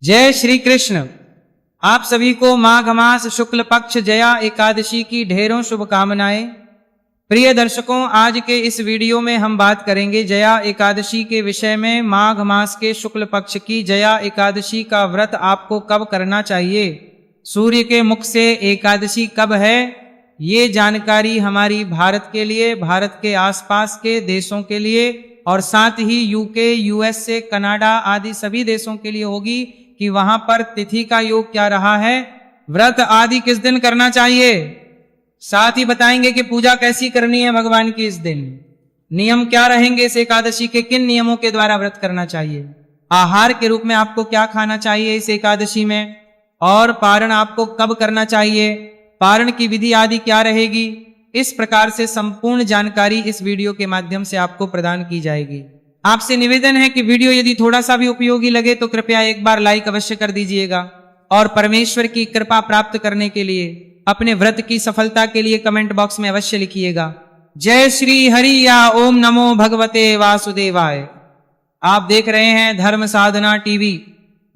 जय श्री कृष्ण। आप सभी को माघ मास शुक्ल पक्ष जया एकादशी की ढेरों शुभकामनाएं। प्रिय दर्शकों, आज के इस वीडियो में हम बात करेंगे जया एकादशी के विषय में। माघ मास के शुक्ल पक्ष की जया एकादशी का व्रत आपको कब करना चाहिए, सूर्य के मुख से एकादशी कब है, ये जानकारी हमारी भारत के लिए, भारत के आसपास के देशों के लिए और साथ ही यूके, यूएसए, कनाडा आदि सभी देशों के लिए होगी कि वहां पर तिथि का योग क्या रहा है, व्रत आदि किस दिन करना चाहिए। साथ ही बताएंगे कि पूजा कैसी करनी है भगवान की इस दिन, नियम क्या रहेंगे इस एकादशी के, किन नियमों के द्वारा व्रत करना चाहिए, आहार के रूप में आपको क्या खाना चाहिए इस एकादशी में, और पारण आपको कब करना चाहिए, पारण की विधि आदि क्या रहेगी। इस प्रकार से संपूर्ण जानकारी इस वीडियो के माध्यम से आपको प्रदान की जाएगी। आपसे निवेदन है कि वीडियो यदि थोड़ा सा भी उपयोगी लगे तो कृपया एक बार लाइक अवश्य कर दीजिएगा और परमेश्वर की कृपा प्राप्त करने के लिए, अपने व्रत की सफलता के लिए कमेंट बॉक्स में अवश्य लिखिएगा जय श्री हरि या ओम नमो भगवते वासुदेवाय। आप देख रहे हैं धर्म साधना टीवी,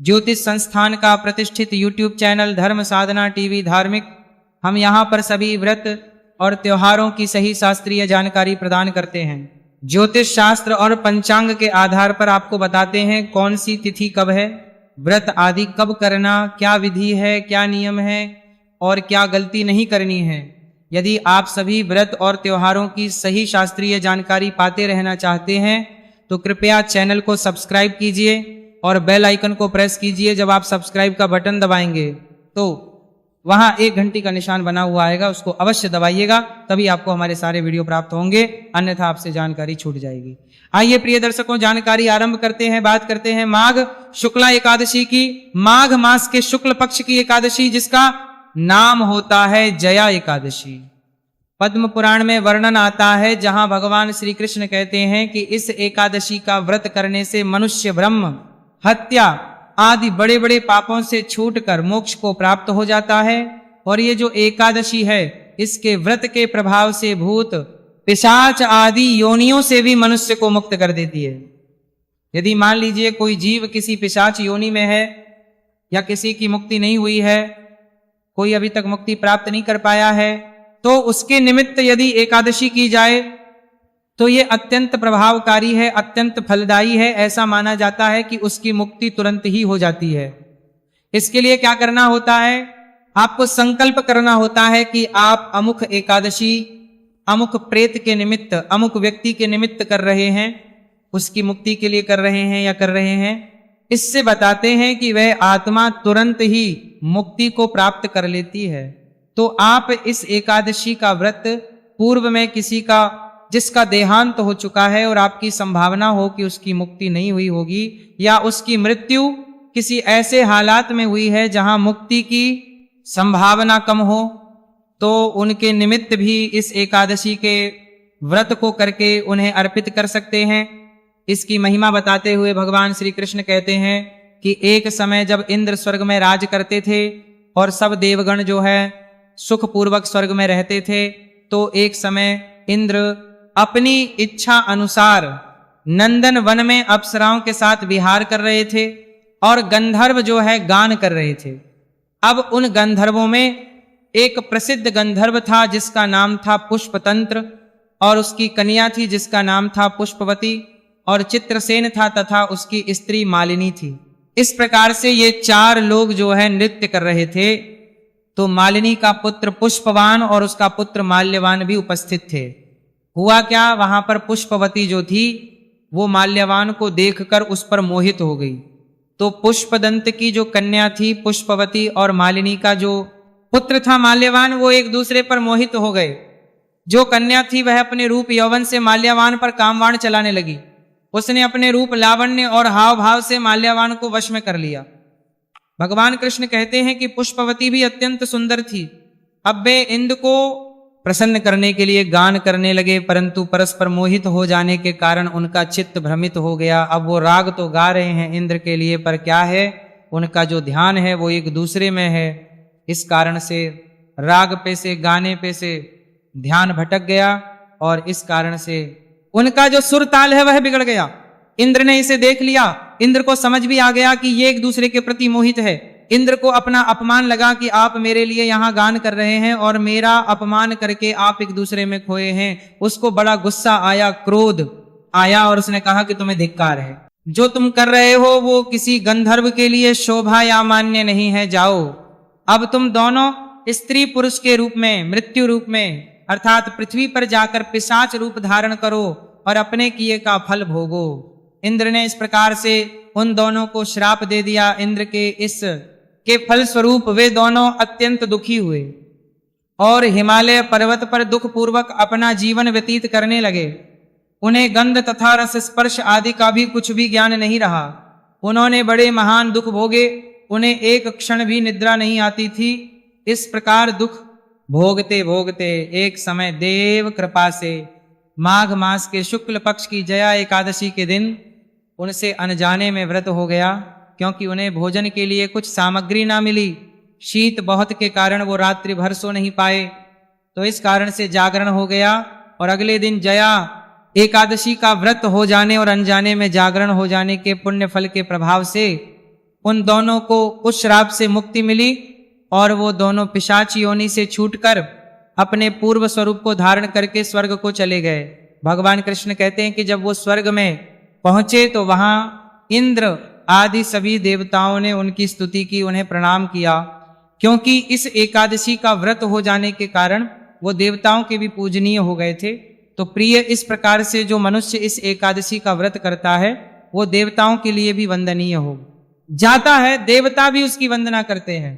ज्योतिष संस्थान का प्रतिष्ठित यूट्यूब चैनल धर्म साधना टीवी धार्मिक। हम यहाँ पर सभी व्रत और त्योहारों की सही शास्त्रीय जानकारी प्रदान करते हैं। ज्योतिष शास्त्र और पंचांग के आधार पर आपको बताते हैं कौन सी तिथि कब है, व्रत आदि कब करना, क्या विधि है, क्या नियम है और क्या गलती नहीं करनी है। यदि आप सभी व्रत और त्योहारों की सही शास्त्रीय जानकारी पाते रहना चाहते हैं तो कृपया चैनल को सब्सक्राइब कीजिए और बेल आइकन को प्रेस कीजिए। जब आप सब्सक्राइब का बटन दबाएंगे तो वहां एक घंटी का निशान बना हुआ आएगा, उसको अवश्य दबाइएगा, तभी आपको हमारे सारे वीडियो प्राप्त होंगे, अन्यथा आपसे जानकारी छूट जाएगी। आइए प्रिय दर्शकों, जानकारी आरंभ करते हैं। बात करते हैं माघ शुक्ला एकादशी की, माघ मास के शुक्ल पक्ष की एकादशी जिसका नाम होता है जया एकादशी। पद्म पुराण में वर्णन आता है जहां भगवान श्री कृष्ण कहते हैं कि इस एकादशी का व्रत करने से मनुष्य ब्रह्म हत्या आदि बड़े बड़े पापों से छूटकर मोक्ष को प्राप्त हो जाता है। और ये जो एकादशी है इसके व्रत के प्रभाव से भूत पिशाच आदि योनियों से भी मनुष्य को मुक्त कर देती है। यदि मान लीजिए कोई जीव किसी पिशाच योनि में है या किसी की मुक्ति नहीं हुई है, कोई अभी तक मुक्ति प्राप्त नहीं कर पाया है, तो उसके निमित्त यदि एकादशी की जाए तो ये अत्यंत प्रभावकारी है, अत्यंत फलदायी है। ऐसा माना जाता है कि उसकी मुक्ति तुरंत ही हो जाती है। इसके लिए क्या करना होता है, आपको संकल्प करना होता है कि आप अमुक एकादशी अमुक प्रेत के निमित्त, अमुक व्यक्ति के निमित्त कर रहे हैं, उसकी मुक्ति के लिए कर रहे हैं या कर रहे हैं। इससे बताते हैं कि वह आत्मा तुरंत ही मुक्ति को प्राप्त कर लेती है। तो आप इस एकादशी का व्रत पूर्व में किसी का जिसका देहांत हो चुका है और आपकी संभावना हो कि उसकी मुक्ति नहीं हुई होगी या उसकी मृत्यु किसी ऐसे हालात में हुई है जहां मुक्ति की संभावना कम हो, तो उनके निमित्त भी इस एकादशी के व्रत को करके उन्हें अर्पित कर सकते हैं। इसकी महिमा बताते हुए भगवान श्री कृष्ण कहते हैं कि एक समय जब इंद्र स्वर्ग में राज करते थे और सब देवगण जो है सुखपूर्वक स्वर्ग में रहते थे, तो एक समय इंद्र अपनी इच्छा अनुसार नंदन वन में अप्सराओं के साथ विहार कर रहे थे और गंधर्व जो है गान कर रहे थे। अब उन गंधर्वों में एक प्रसिद्ध गंधर्व था जिसका नाम था पुष्पतंत्र और उसकी कन्या थी जिसका नाम था पुष्पवती और चित्रसेन था तथा उसकी स्त्री मालिनी थी। इस प्रकार से ये चार लोग जो है नृत्य कर रहे थे। तो मालिनी का पुत्र पुष्पवान और उसका पुत्र माल्यवान भी उपस्थित थे। हुआ क्या, वहां पर पुष्पवती जो थी वो माल्यवान को देखकर उस पर मोहित हो गई। तो पुष्पदंत की जो कन्या थी पुष्पवती और मालिनी का जो पुत्र था माल्यवान, वो एक दूसरे पर मोहित हो गए। जो कन्या थी वह अपने रूप यौवन से माल्यवान पर कामवाण चलाने लगी। उसने अपने रूप लावण्य और हाव भाव से माल्यवान को वश में कर लिया। भगवान कृष्ण कहते हैं कि पुष्पवती भी अत्यंत सुंदर थी। अब वे इंद्र को प्रसन्न करने के लिए गान करने लगे, परंतु परस्पर मोहित हो जाने के कारण उनका चित्त भ्रमित हो गया। अब वो राग तो गा रहे हैं इंद्र के लिए, पर क्या है, उनका जो ध्यान है वो एक दूसरे में है। इस कारण से राग पे से, गाने पे से ध्यान भटक गया और इस कारण से उनका जो सुर ताल है वह बिगड़ गया। इंद्र ने इसे देख लिया। इंद्र को समझ भी आ गया कि ये एक दूसरे के प्रति मोहित है। इंद्र को अपना अपमान लगा कि आप मेरे लिए यहाँ गान कर रहे हैं और मेरा अपमान करके आप एक दूसरे में खोए हैं। उसको बड़ा गुस्सा आया, क्रोध आया और उसने कहा कि तुम्हें धिक्कार है, जो तुम कर रहे हो वो किसी गंधर्व के लिए शोभा या मान्य नहीं है। जाओ, अब तुम दोनों स्त्री पुरुष के रूप में, मृत्यु रूप में अर्थात पृथ्वी पर जाकर पिशाच रूप धारण करो और अपने किए का फल भोगो। इंद्र ने इस प्रकार से उन दोनों को श्राप दे दिया। इंद्र के इस के फल स्वरूप वे दोनों अत्यंत दुखी हुए और हिमालय पर्वत पर दुख पूर्वक अपना जीवन व्यतीत करने लगे। उन्हें गंध तथा रस स्पर्श आदि का भी कुछ भी ज्ञान नहीं रहा। उन्होंने बड़े महान दुख भोगे, उन्हें एक क्षण भी निद्रा नहीं आती थी। इस प्रकार दुख भोगते भोगते एक समय देव कृपा से माघ मास के शुक्ल पक्ष की जया एकादशी के दिन उनसे अनजाने में व्रत हो गया, क्योंकि उन्हें भोजन के लिए कुछ सामग्री ना मिली। शीत बहुत के कारण वो रात्रि भर सो नहीं पाए, तो इस कारण से जागरण हो गया। और अगले दिन जया एकादशी का व्रत हो जाने और अनजाने में जागरण हो जाने के पुण्य फल के प्रभाव से उन दोनों को उस श्राप से मुक्ति मिली और वो दोनों पिशाच योनि से छूटकर अपने पूर्व स्वरूप को धारण करके स्वर्ग को चले गए। भगवान कृष्ण कहते हैं कि जब वो स्वर्ग में पहुंचे तो वहां इंद्र आदि सभी देवताओं ने उनकी स्तुति की, उन्हें प्रणाम किया, क्योंकि इस एकादशी का व्रत हो जाने के कारण वो देवताओं के भी पूजनीय हो गए थे। तो प्रिय, इस प्रकार से जो मनुष्य इस एकादशी का व्रत करता है वो देवताओं के लिए भी वंदनीय हो जाता है। देवता भी उसकी वंदना करते हैं,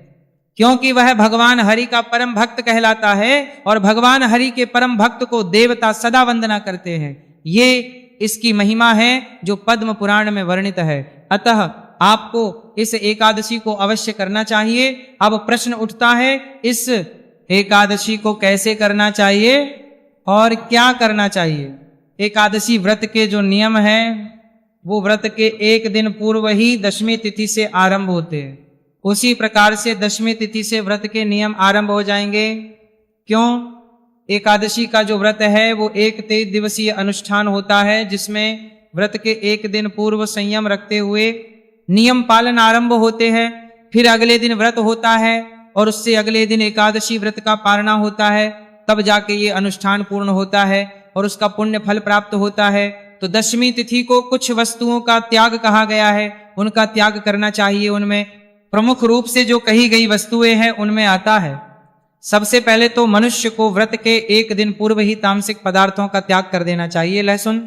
क्योंकि वह भगवान हरि का परम भक्त कहलाता है और भगवान हरि के परम भक्त को देवता सदा वंदना करते हैं। ये इसकी महिमा है जो पद्म पुराण में वर्णित है। अतः आपको इस एकादशी को अवश्य करना चाहिए। अब प्रश्न उठता है, इस एकादशी को कैसे करना चाहिए और क्या करना चाहिए। एकादशी व्रत के जो नियम हैं वो व्रत के एक दिन पूर्व ही दशमी तिथि से आरंभ होते हैं। उसी प्रकार से दशमी तिथि से व्रत के नियम आरंभ हो जाएंगे। क्यों? एकादशी का जो व्रत है वो एक 23 दिवसीय अनुष्ठान होता है, जिसमें व्रत के एक दिन पूर्व संयम रखते हुए नियम पालन आरंभ होते हैं। फिर अगले दिन व्रत होता है और उससे अगले दिन एकादशी व्रत का पारणा होता है, तब जाके ये अनुष्ठान पूर्ण होता है और उसका पुण्य फल प्राप्त होता है। तो दशमी तिथि को कुछ वस्तुओं का त्याग कहा गया है, उनका त्याग करना चाहिए। उनमें प्रमुख रूप से जो कही गई वस्तुएं हैं उनमें आता है, सबसे पहले तो मनुष्य को व्रत के एक दिन पूर्व ही तामसिक पदार्थों का त्याग कर देना चाहिए। लहसुन,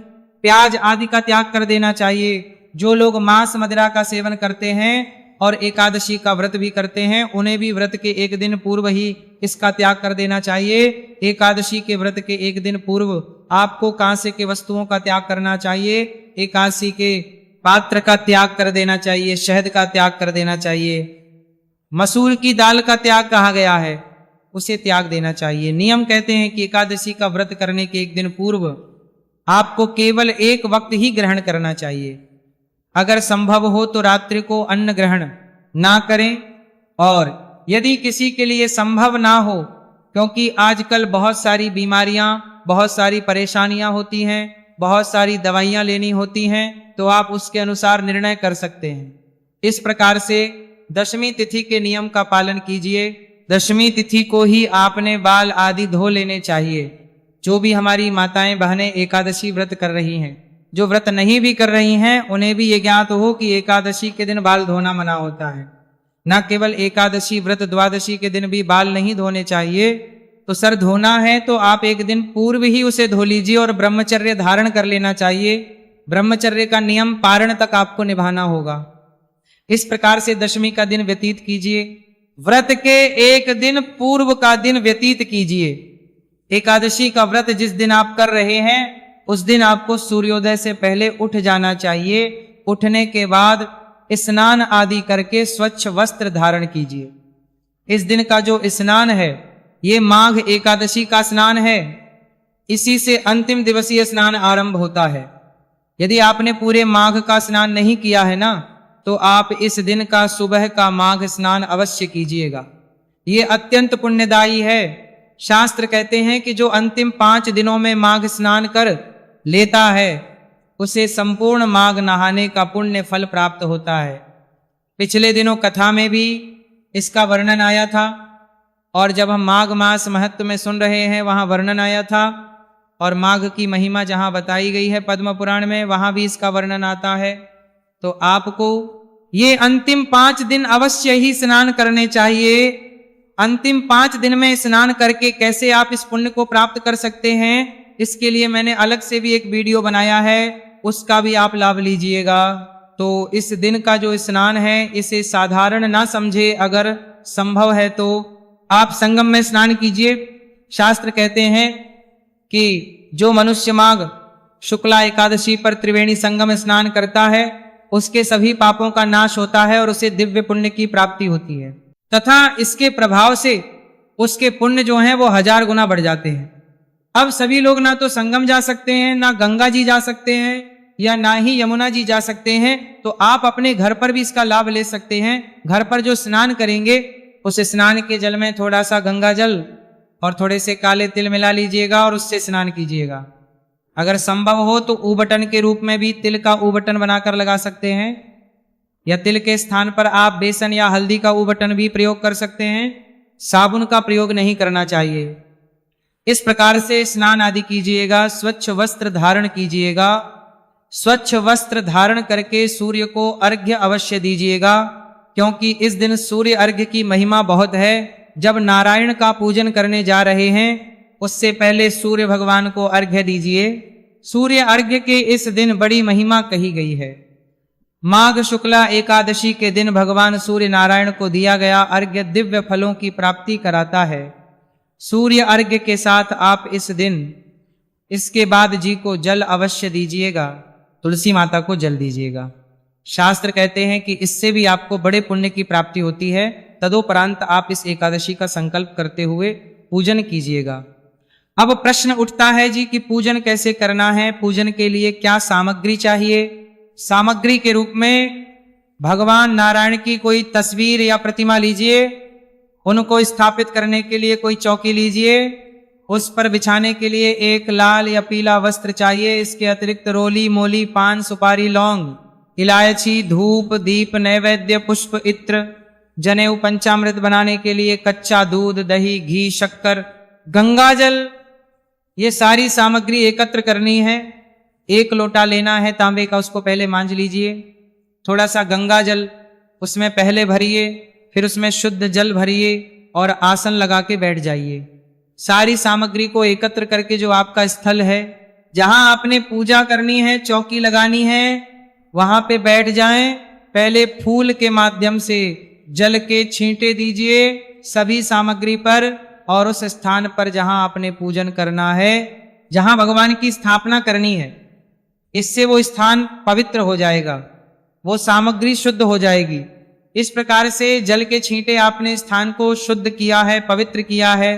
प्याज आदि का त्याग कर देना चाहिए। जो लोग मांस मदिरा का सेवन करते हैं और एकादशी का व्रत भी करते हैं, उन्हें भी व्रत के एक दिन पूर्व ही इसका त्याग कर देना चाहिए। एकादशी के व्रत के एक दिन पूर्व आपको कांसे के वस्तुओं का त्याग करना चाहिए। एकादशी के पात्र का त्याग कर देना चाहिए, शहद का त्याग कर देना चाहिए, मसूर की दाल का त्याग कहा गया है उसे त्याग देना चाहिए। नियम कहते हैं कि एकादशी का व्रत करने के एक दिन पूर्व आपको केवल एक वक्त ही ग्रहण करना चाहिए। अगर संभव हो तो रात्रि को अन्न ग्रहण ना करें, और यदि किसी के लिए संभव ना हो, क्योंकि आजकल बहुत सारी बीमारियां, बहुत सारी परेशानियां होती हैं, बहुत सारी दवाइयां लेनी होती हैं, तो आप उसके अनुसार निर्णय कर सकते हैं। इस प्रकार से दशमी तिथि के नियम का पालन कीजिए। दशमी तिथि को ही आपने बाल आदि धो लेने चाहिए। जो भी हमारी माताएं बहनें एकादशी व्रत कर रही हैं, जो व्रत नहीं भी कर रही हैं, उन्हें भी ये ज्ञात हो कि एकादशी के दिन बाल धोना मना होता है। न केवल एकादशी व्रत, द्वादशी के दिन भी बाल नहीं धोने चाहिए। तो सर धोना है तो आप एक दिन पूर्व ही उसे धो लीजिए और ब्रह्मचर्य धारण कर लेना चाहिए। ब्रह्मचर्य का नियम पारण तक आपको निभाना होगा। इस प्रकार से दशमी का दिन व्यतीत कीजिए। व्रत के एक दिन पूर्व का दिन व्यतीत कीजिए। एकादशी का व्रत जिस दिन आप कर रहे हैं उस दिन आपको सूर्योदय से पहले उठ जाना चाहिए। उठने के बाद स्नान आदि करके स्वच्छ वस्त्र धारण कीजिए। इस दिन का जो स्नान है ये माघ एकादशी का स्नान है। इसी से अंतिम दिवसीय स्नान आरंभ होता है। यदि आपने पूरे माघ का स्नान नहीं किया है ना, तो आप इस दिन का सुबह का माघ स्नान अवश्य कीजिएगा। ये अत्यंत पुण्यदायी है। शास्त्र कहते हैं कि जो अंतिम 5 दिनों में माघ स्नान कर लेता है उसे संपूर्ण माघ नहाने का पुण्य फल प्राप्त होता है। पिछले दिनों कथा में भी इसका वर्णन आया था, और जब हम माघ मास महत्व में सुन रहे हैं वहाँ वर्णन आया था, और माघ की महिमा जहाँ बताई गई है पद्म पुराण में वहाँ भी इसका वर्णन आता है। तो आपको ये अंतिम 5 दिन अवश्य ही स्नान करने चाहिए। अंतिम 5 दिन में स्नान करके कैसे आप इस पुण्य को प्राप्त कर सकते हैं, इसके लिए मैंने अलग से भी एक वीडियो बनाया है, उसका भी आप लाभ लीजिएगा। तो इस दिन का जो स्नान है इसे साधारण ना समझे, अगर संभव है तो आप संगम में स्नान कीजिए। शास्त्र कहते हैं कि जो मनुष्य माघ शुक्ला एकादशी पर त्रिवेणी संगम स्नान करता है उसके सभी पापों का नाश होता है और उसे दिव्य पुण्य की प्राप्ति होती है, तथा इसके प्रभाव से उसके पुण्य जो हैं वो 1000 गुना बढ़ जाते हैं। अब सभी लोग ना तो संगम जा सकते हैं, ना गंगा जी जा सकते हैं, या ना ही यमुना जी जा सकते हैं, तो आप अपने घर पर भी इसका लाभ ले सकते हैं। घर पर जो स्नान करेंगे उस स्नान के जल में थोड़ा सा गंगा जल और थोड़े से काले तिल मिला लीजिएगा और उससे स्नान कीजिएगा। अगर संभव हो तो ऊबटन के रूप में भी तिल का ऊबटन बनाकर लगा सकते हैं, या तिल के स्थान पर आप बेसन या हल्दी का ऊबटन भी प्रयोग कर सकते हैं। साबुन का प्रयोग नहीं करना चाहिए। इस प्रकार से स्नान आदि कीजिएगा। स्वच्छ वस्त्र धारण कीजिएगा। स्वच्छ वस्त्र धारण करके सूर्य को अर्घ्य अवश्य दीजिएगा, क्योंकि इस दिन सूर्य अर्घ्य की महिमा बहुत है। जब नारायण का पूजन करने जा रहे हैं उससे पहले सूर्य भगवान को अर्घ्य दीजिए। सूर्य अर्घ्य के इस दिन बड़ी महिमा कही गई है। माघ शुक्ला एकादशी के दिन भगवान सूर्य नारायण को दिया गया अर्घ्य दिव्य फलों की प्राप्ति कराता है। सूर्य अर्घ्य के साथ आप इस दिन इसके बाद जी को जल अवश्य दीजिएगा, तुलसी माता को जल दीजिएगा। शास्त्र कहते हैं कि इससे भी आपको बड़े पुण्य की प्राप्ति होती है। तदोपरांत आप इस एकादशी का संकल्प करते हुए पूजन कीजिएगा। अब प्रश्न उठता है जी कि पूजन कैसे करना है, पूजन के लिए क्या सामग्री चाहिए। सामग्री के रूप में भगवान नारायण की कोई तस्वीर या प्रतिमा लीजिए, उनको स्थापित करने के लिए कोई चौकी लीजिए, उस पर बिछाने के लिए एक लाल या पीला वस्त्र चाहिए। इसके अतिरिक्त रोली, मोली, पान, सुपारी, लौंग, इलायची, धूप, दीप, नैवेद्य, पुष्प, इत्र, जनेऊ, पंचामृत बनाने के लिए कच्चा दूध, दही, घी, शक्कर, गंगाजल, ये सारी सामग्री एकत्र करनी है। 1 लोटा लेना है तांबे का, उसको पहले मांझ लीजिए। थोड़ा सा गंगाजल उसमें पहले भरिए, फिर उसमें शुद्ध जल भरिए और आसन लगा के बैठ जाइए। सारी सामग्री को एकत्र करके जो आपका स्थल है जहां आपने पूजा करनी है, चौकी लगानी है, वहां पे बैठ जाएं। पहले फूल के माध्यम से जल के छींटे दीजिए सभी सामग्री पर, और उस स्थान पर जहां आपने पूजन करना है, जहां भगवान की स्थापना करनी है, इससे वो स्थान पवित्र हो जाएगा, वो सामग्री शुद्ध हो जाएगी। इस प्रकार से जल के छींटे आपने स्थान को शुद्ध किया है, पवित्र किया है,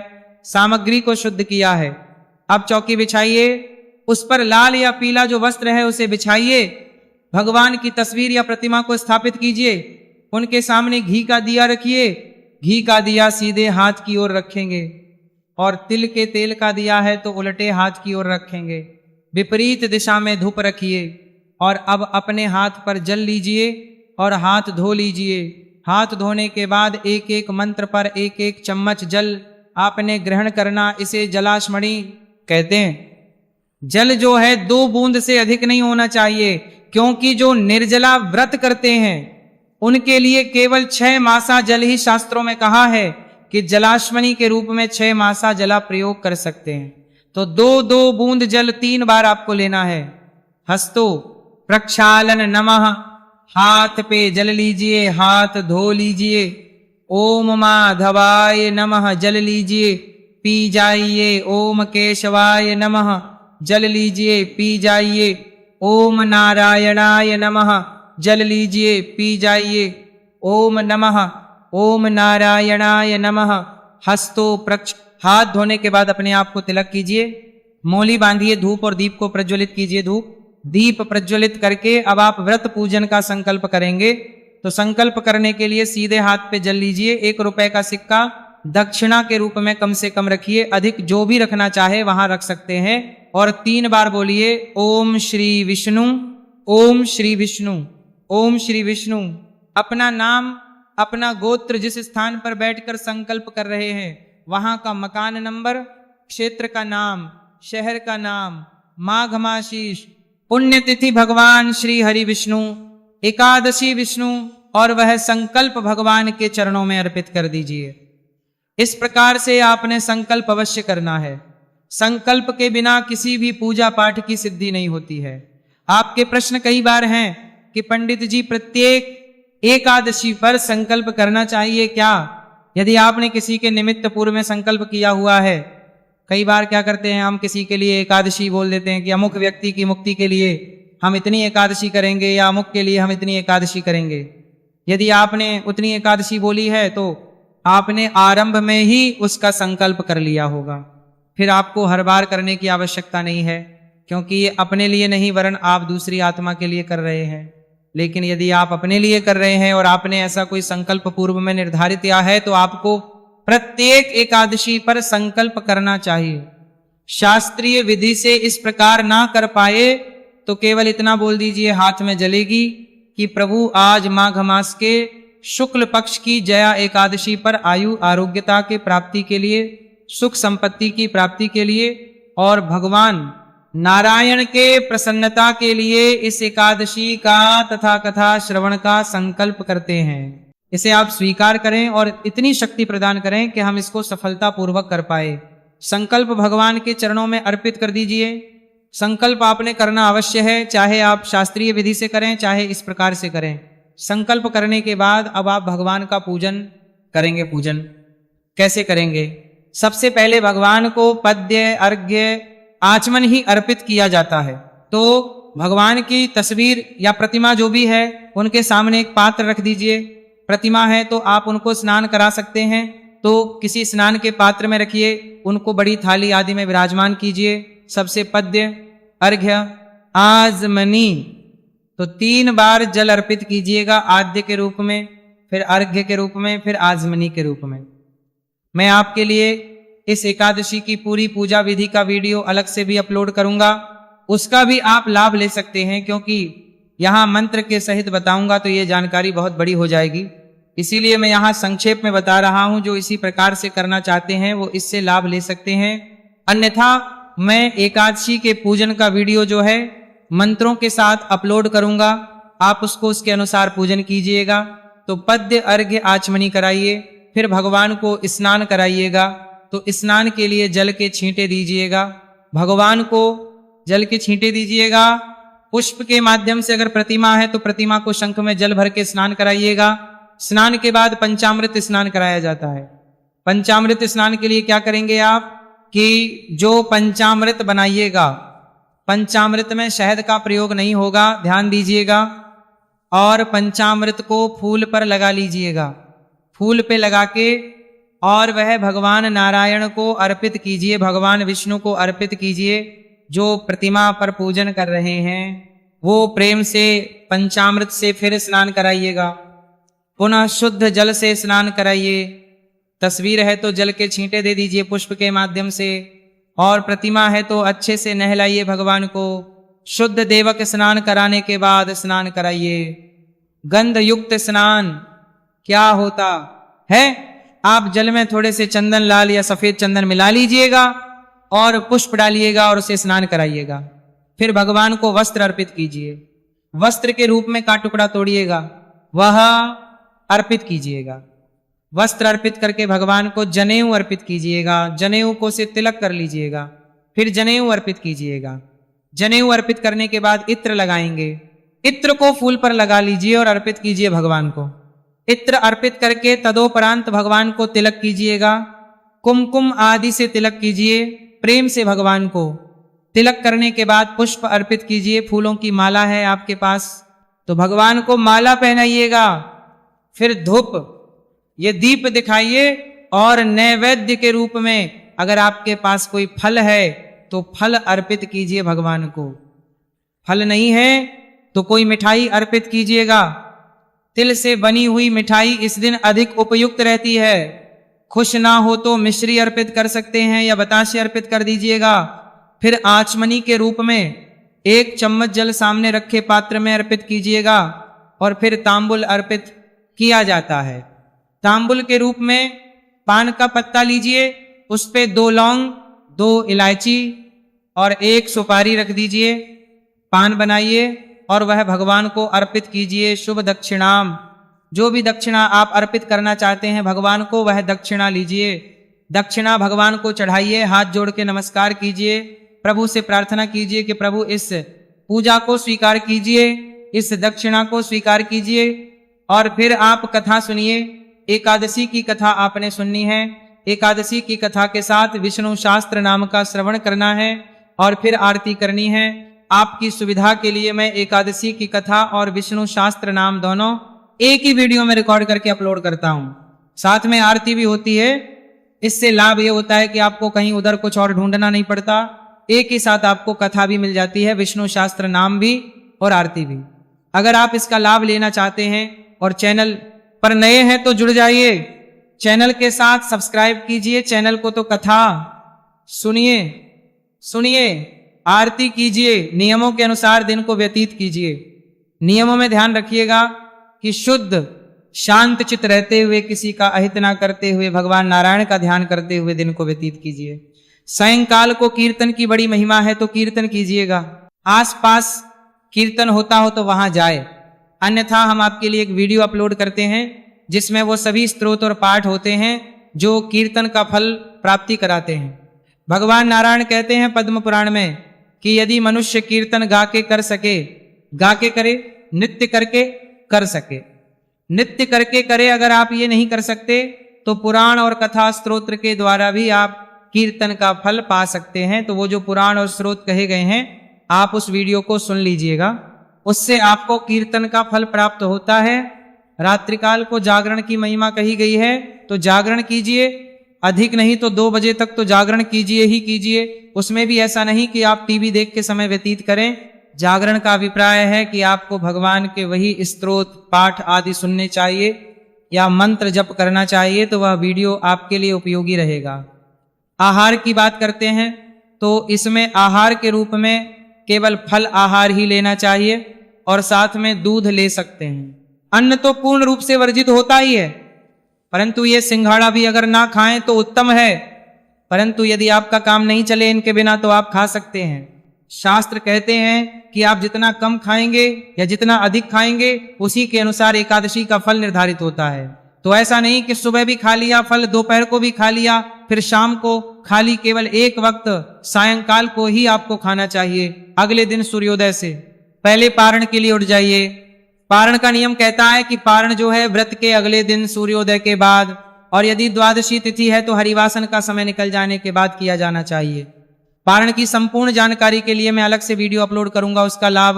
सामग्री को शुद्ध किया है। अब चौकी बिछाइए, उस पर लाल या पीला जो वस्त्र है उसे बिछाइए, भगवान की तस्वीर या प्रतिमा को स्थापित कीजिए, उनके सामने घी का दिया रखिए। घी का दिया सीधे हाथ की ओर रखेंगे, और तिल के तेल का दिया है तो उल्टे हाथ की ओर रखेंगे। विपरीत दिशा में धूप रखिए, और अब अपने हाथ पर जल लीजिए और हाथ धो लीजिए। हाथ धोने के बाद एक एक मंत्र पर एक एक चम्मच जल आपने ग्रहण करना। इसे जलाश्मणी कहते हैं। जल जो है 2 बूंद से अधिक नहीं होना चाहिए, क्योंकि जो निर्जला व्रत करते हैं उनके लिए केवल 6 मासा जल ही शास्त्रों में कहा है कि जलाश्मनी के रूप में 6 मासा जला प्रयोग कर सकते हैं। तो 2-2 बूंद जल 3 बार आपको लेना है। हस्तो प्रक्षालन नमः, हाथ पे जल लीजिए, हाथ धो लीजिए। ओम माधवाय नमः, जल लीजिए, पी जाइए। ओम केशवाय नमः, जल लीजिए, पी जाइए। ओम नारायणाय नमः, जल लीजिए, पी जाइए। ओम नमः, ओम नारायणाय नमः। हस्तो प्रक्ष, हाथ धोने के बाद अपने आप को तिलक कीजिए, मोली बांधिए, धूप और दीप को प्रज्वलित कीजिए। धूप दीप प्रज्वलित करके अब आप व्रत पूजन का संकल्प करेंगे। तो संकल्प करने के लिए सीधे हाथ पे जल लीजिए। 1 रुपए का सिक्का दक्षिणा के रूप में कम से कम रखिए, अधिक जो भी रखना चाहे वहां रख सकते हैं। और 3 बार बोलिए ओम श्री विष्णु, ओम श्री विष्णु, ओम श्री विष्णु। अपना नाम, अपना गोत्र, जिस स्थान पर बैठकर संकल्प कर रहे हैं वहां का मकान नंबर, क्षेत्र का नाम, शहर का नाम, माघ माशीष, पुण्यतिथि भगवान श्री हरि विष्णु, एकादशी विष्णु, और वह संकल्प भगवान के चरणों में अर्पित कर दीजिए। इस प्रकार से आपने संकल्प अवश्य करना है। संकल्प के बिना किसी भी पूजा पाठ की सिद्धि नहीं होती है। आपके प्रश्न कई बार हैं कि पंडित जी प्रत्येक एकादशी पर संकल्प करना चाहिए क्या? यदि आपने किसी के निमित्त पूर्व में संकल्प किया हुआ है, कई बार क्या करते हैं हम किसी के लिए एकादशी बोल देते हैं कि अमुक व्यक्ति की मुक्ति के लिए हम इतनी एकादशी करेंगे या अमुक के लिए हम इतनी एकादशी करेंगे। यदि आपने उतनी एकादशी बोली है तो आपने आरंभ में ही उसका संकल्प कर लिया होगा, फिर आपको हर बार करने की आवश्यकता नहीं है, क्योंकि ये अपने लिए नहीं वरन आप दूसरी आत्मा के लिए कर रहे हैं। लेकिन यदि आप अपने लिए कर रहे हैं और आपने ऐसा कोई संकल्प पूर्व में निर्धारित किया है तो आपको प्रत्येक एकादशी पर संकल्प करना चाहिए। शास्त्रीय विधि से इस प्रकार ना कर पाए तो केवल इतना बोल दीजिए हाथ में जलेगी कि प्रभु आज माघ मास के शुक्ल पक्ष की जया एकादशी पर आयु आरोग्यता के प्राप्ति के लिए, सुख संपत्ति की प्राप्ति के लिए और भगवान नारायण के प्रसन्नता के लिए इस एकादशी का तथा कथा श्रवण का संकल्प करते हैं। इसे आप स्वीकार करें और इतनी शक्ति प्रदान करें कि हम इसको सफलता पूर्वक कर पाए। संकल्प भगवान के चरणों में अर्पित कर दीजिए। संकल्प आपने करना अवश्य है, चाहे आप शास्त्रीय विधि से करें चाहे इस प्रकार से करें। संकल्प करने के बाद अब आप भगवान का पूजन करेंगे। पूजन कैसे करेंगे? सबसे पहले भगवान को पद्य, अर्घ्य, आचमन ही अर्पित किया जाता है। तो भगवान की तस्वीर या प्रतिमा जो भी है उनके सामने एक पात्र रख दीजिए। प्रतिमा है तो आप उनको स्नान करा सकते हैं, तो किसी स्नान के पात्र में रखिए, उनको बड़ी थाली आदि में विराजमान कीजिए। सबसे पद्य, अर्घ्य, आजमनी, तो 3 बार जल अर्पित कीजिएगा, आद्य के रूप में, फिर अर्घ्य के रूप में, फिर आजमनी के रूप में। मैं आपके लिए इस एकादशी की पूरी पूजा विधि का वीडियो अलग से भी अपलोड करूंगा, उसका भी आप लाभ ले सकते हैं, क्योंकि यहाँ मंत्र के सहित बताऊंगा तो ये जानकारी बहुत बड़ी हो जाएगी। इसीलिए मैं यहाँ संक्षेप में बता रहा हूँ। जो इसी प्रकार से करना चाहते हैं वो इससे लाभ ले सकते हैं। अन्यथा मैं एकादशी के पूजन का वीडियो जो है मंत्रों के साथ अपलोड करूंगा, आप उसको उसके अनुसार पूजन कीजिएगा। तो पद्य, अर्घ्य, आचमनी कराइए, फिर भगवान को स्नान कराइएगा। तो स्नान के लिए जल के छींटे दीजिएगा, भगवान को जल के छींटे दीजिएगा। पुष्प के माध्यम से अगर प्रतिमा है तो प्रतिमा को शंख में जल भर के स्नान कराइएगा। स्नान के बाद पंचामृत स्नान कराया जाता है। पंचामृत स्नान के लिए क्या करेंगे आप कि जो पंचामृत बनाइएगा, पंचामृत में शहद का प्रयोग नहीं होगा, ध्यान दीजिएगा। और पंचामृत को फूल पर लगा लीजिएगा, फूल पे लगा के और वह भगवान नारायण को अर्पित कीजिए, भगवान विष्णु को अर्पित कीजिए। जो प्रतिमा पर पूजन कर रहे हैं वो प्रेम से पंचामृत से फिर स्नान कराइएगा, पुनः शुद्ध जल से स्नान कराइए। तस्वीर है तो जल के छींटे दे दीजिए पुष्प के माध्यम से, और प्रतिमा है तो अच्छे से नहलाइए भगवान को। शुद्ध देवक स्नान कराने के बाद स्नान कराइए। गंध युक्त स्नान क्या होता है? आप जल में थोड़े से चंदन, लाल या सफेद चंदन मिला लीजिएगा और पुष्प डालिएगा और उसे स्नान कराइएगा। फिर भगवान को वस्त्र अर्पित कीजिए, वस्त्र के रूप में का टुकड़ा तोड़िएगा, वह अर्पित कीजिएगा। वस्त्र अर्पित करके भगवान को जनेऊ अर्पित कीजिएगा, जनेऊ को से तिलक कर लीजिएगा, फिर जनेऊ अर्पित कीजिएगा। जनेऊ अर्पित करने के बाद इत्र लगाएंगे, इत्र को फूल पर लगा लीजिए और अर्पित कीजिए भगवान को। इत्र अर्पित करके तदोपरांत भगवान को तिलक कीजिएगा, कुमकुम आदि से तिलक कीजिए, प्रेम से भगवान को तिलक करने के बाद पुष्प अर्पित कीजिए। फूलों की माला है आपके पास तो भगवान को माला पहनाइएगा। फिर धूप, ये दीप दिखाइए और नैवेद्य के रूप में अगर आपके पास कोई फल है तो फल अर्पित कीजिए भगवान को। फल नहीं है तो कोई मिठाई अर्पित कीजिएगा। तिल से बनी हुई मिठाई इस दिन अधिक उपयुक्त रहती है। खुश ना हो तो मिश्री अर्पित कर सकते हैं या बताशे अर्पित कर दीजिएगा। फिर आचमनी के रूप में 1 चम्मच जल सामने रखे पात्र में अर्पित कीजिएगा और फिर तांबुल अर्पित किया जाता है। तांबुल के रूप में पान का पत्ता लीजिए, उस पे 2 लौंग, 2 इलायची और 1 सुपारी रख दीजिए। पान बनाइए और वह भगवान को अर्पित कीजिए। शुभ दक्षिणाम, जो भी दक्षिणा आप अर्पित करना चाहते हैं भगवान को, वह दक्षिणा लीजिए। दक्षिणा भगवान को चढ़ाइए, हाथ जोड़ के नमस्कार कीजिए, प्रभु से प्रार्थना कीजिए कि प्रभु इस पूजा को स्वीकार कीजिए, इस दक्षिणा को स्वीकार कीजिए। और फिर आप कथा सुनिए। एकादशी की कथा आपने सुननी है। एकादशी की कथा के साथ विष्णु शास्त्र नाम का श्रवण करना है और फिर आरती करनी है। आपकी सुविधा के लिए मैं एकादशी की कथा और विष्णु शास्त्र नाम दोनों एक ही वीडियो में रिकॉर्ड करके अपलोड करता हूं। साथ में आरती भी होती है। इससे लाभ ये होता है कि आपको कहीं उधर कुछ और ढूंढना नहीं पड़ता, एक ही साथ आपको कथा भी मिल जाती है, विष्णु शास्त्र नाम भी और आरती भी। अगर आप इसका लाभ लेना चाहते हैं और चैनल पर नए हैं तो जुड़ जाइए, चैनल के साथ सब्सक्राइब कीजिए चैनल को, तो कथा सुनिए, आरती कीजिए, नियमों के अनुसार दिन को व्यतीत कीजिए। नियमों में ध्यान रखिएगा कि शुद्ध शांत चित्त रहते हुए, किसी का अहित ना करते हुए, भगवान नारायण का ध्यान करते हुए दिन को व्यतीत कीजिए। सायंकाल को कीर्तन की बड़ी महिमा है तो कीर्तन कीजिएगा। आसपास कीर्तन होता हो तो वहां जाए, अन्यथा हम आपके लिए एक वीडियो अपलोड करते हैं जिसमें वो सभी स्तोत्र और पाठ होते हैं जो कीर्तन का फल प्राप्ति कराते हैं। भगवान नारायण कहते हैं पद्म पुराण में कि यदि मनुष्य कीर्तन गा के कर सके, गा के करे, नित्य करके कर सके, नित्य करके करे। अगर आप ये नहीं कर सकते तो पुराण और कथा स्तोत्र के द्वारा भी आप कीर्तन का फल पा सकते हैं। तो वो जो पुराण और स्रोत कहे गए हैं, आप उस वीडियो को सुन लीजिएगा, उससे आपको कीर्तन का फल प्राप्त होता है। रात्रिकाल को जागरण की महिमा कही गई है तो जागरण कीजिए, अधिक नहीं तो 2 बजे तक तो जागरण कीजिए ही कीजिए। उसमें भी ऐसा नहीं कि आप टीवी देख के समय व्यतीत करें। जागरण का अभिप्राय है कि आपको भगवान के वही स्तोत्र पाठ आदि सुनने चाहिए या मंत्र जप करना चाहिए, तो वह वीडियो आपके लिए उपयोगी रहेगा। आहार की बात करते हैं तो इसमें आहार के रूप में केवल फल आहार ही लेना चाहिए और साथ में दूध ले सकते हैं। अन्न तो पूर्ण रूप से वर्जित होता ही है, परंतु ये सिंघाड़ा भी अगर ना खाएं तो उत्तम है। परंतु यदि आपका काम नहीं चले इनके बिना तो आप खा सकते हैं। शास्त्र कहते हैं कि आप जितना कम खाएंगे या जितना अधिक खाएंगे उसी के अनुसार एकादशी का फल निर्धारित होता है। तो ऐसा नहीं कि सुबह भी खा लिया फल, दोपहर को भी खा लिया, फिर शाम को खा ली। केवल एक वक्त सायंकाल को ही आपको खाना चाहिए। अगले दिन सूर्योदय से पहले पारण के लिए उठ जाइए। पारण का नियम कहता है कि पारण जो है व्रत के अगले दिन सूर्योदय के बाद, और यदि द्वादशी तिथि है तो हरिवासन का समय निकल जाने के बाद किया जाना चाहिए। पारण की संपूर्ण जानकारी के लिए मैं अलग से वीडियो अपलोड करूंगा, उसका लाभ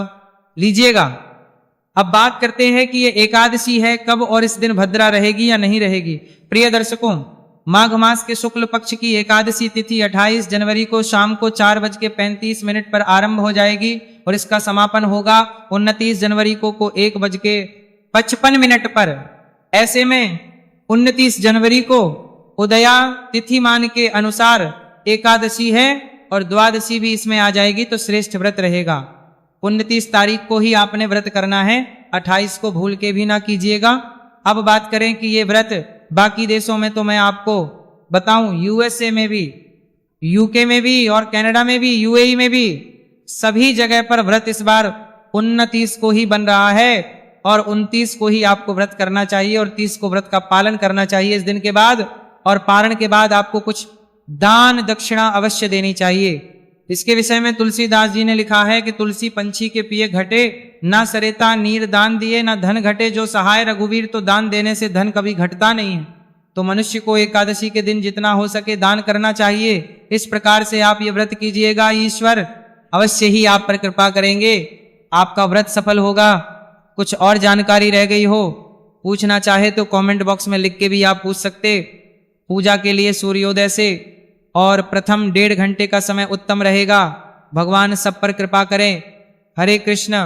लीजिएगा। अब बात करते हैं कि ये एकादशी है कब और इस दिन भद्रा रहेगी या नहीं रहेगी। प्रिय दर्शकों, माघ मास के शुक्ल पक्ष की एकादशी तिथि 28 जनवरी को शाम को 4:35 पर आरंभ हो जाएगी और इसका समापन होगा 29 जनवरी को 1:55 पर। ऐसे में 29 जनवरी को उदया तिथि मान के अनुसार एकादशी है और द्वादशी भी इसमें आ जाएगी तो श्रेष्ठ व्रत रहेगा। 29 तारीख को ही आपने व्रत करना है, 28 को भूल के भी ना कीजिएगा। अब बात करें कि ये व्रत बाकी देशों में तो मैं आपको बताऊं, यूएसए में भी, यूके में भी और कनाडा में भी, यूएई में भी, सभी जगह पर व्रत इस बार 29 को ही बन रहा है और 29 को ही आपको व्रत करना चाहिए और 30 को व्रत का पालन करना चाहिए इस दिन के बाद। और पारण के बाद आपको कुछ दान दक्षिणा अवश्य देनी चाहिए। इसके विषय में तुलसीदास जी ने लिखा है कि तुलसी पंछी के पिए घटे, ना सरेता नीर दान दिए, ना धन घटे जो सहाय रघुवीर। तो दान देने से धन कभी घटता नहीं है। तो मनुष्य को एकादशी के दिन जितना हो सके दान करना चाहिए। इस प्रकार से आप ये व्रत कीजिएगा, ईश्वर अवश्य ही आप पर कृपा करेंगे, आपका व्रत सफल होगा। कुछ और जानकारी रह गई हो, पूछना चाहे तो कमेंट बॉक्स में लिख के भी आप पूछ सकते। पूजा के लिए सूर्योदय से और प्रथम 1.5 घंटे का समय उत्तम रहेगा। भगवान सब पर कृपा करें। हरे कृष्ण।